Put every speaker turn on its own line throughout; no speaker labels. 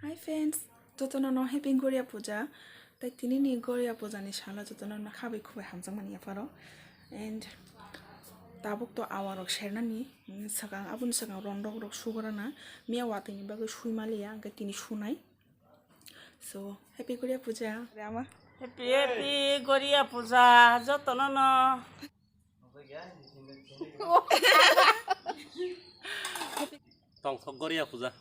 Hi friends, JOTO NONO happy Garia puja. Tai tini ni Garia puja ni SALO JOTO NONO khabai khubai HAMJAK mani YAPHARO and tabuk to awarok sherna ni sakang abun sakang rondok rok sugorana miya wati ni bagai suimaliya angka tini sunai. So happy Garia puja. Rama.
Happy Garia puja JOTO NONO.
Tongthok Garia puja.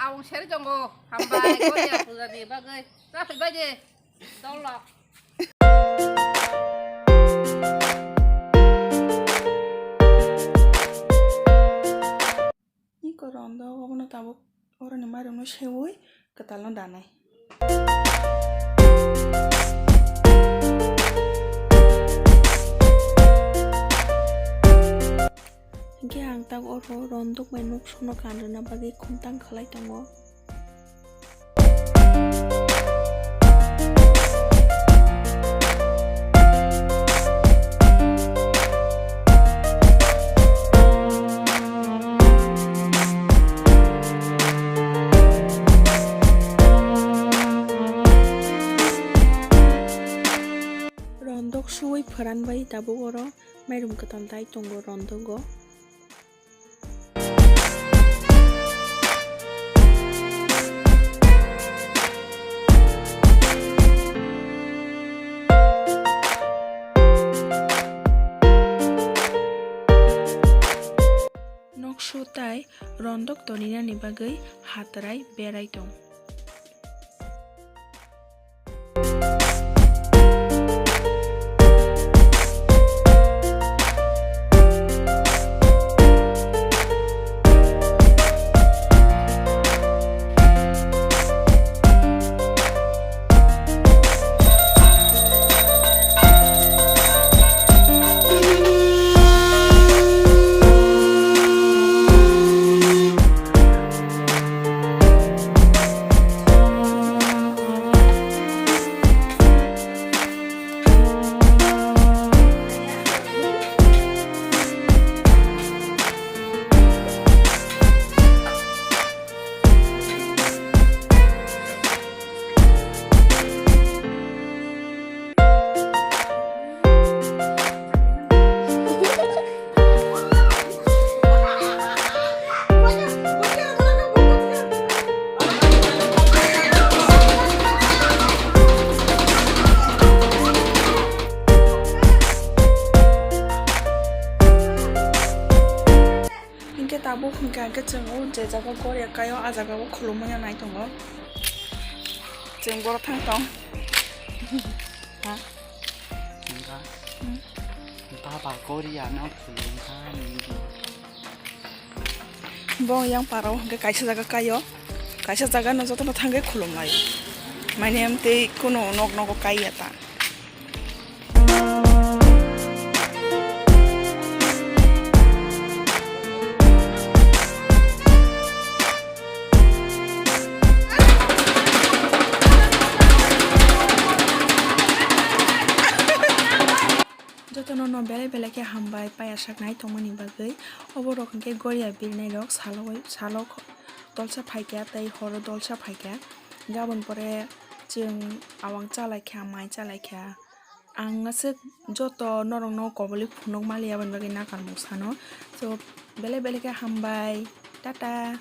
Ông sẽ jonggo HAMJAK Garia puja ni bagai rapi baje tolak.
Ni korondo wono tabuk orang ni maru no shewui ketalon danai. Hingke ang tag oro rondok mai nok sono kanrena bagi kumtang khalai tongo. Rondok suwai phoranbai tabuk oro mairum ketal dai tongo rondogo. Nokso tai rondok tonina ni bagai hatrai berai tong. Tabuk hingga keceng je jaga Garia kayo ajaga ko khulumaya nai tongo. Jeng bor thang tong. Ha?
Baba Garia na khulum hani.
Bo yang paro hingga kaisa jaga kayo. Kaisa jaga no joto no thangai khulumai. Mane amte kono nok nok kai ata. JOTO NONO bele ke hambai paya saknai tongmani bagai oborok hingke Garia birnai rok SALO dolsa phaikya tai horo dolsa phaikya gabon pore jeng awang chalaikya mai chalaikya ang asik joto norong no koboli phunuk mali abon bagai nakar muksano so bele ke hambai tata.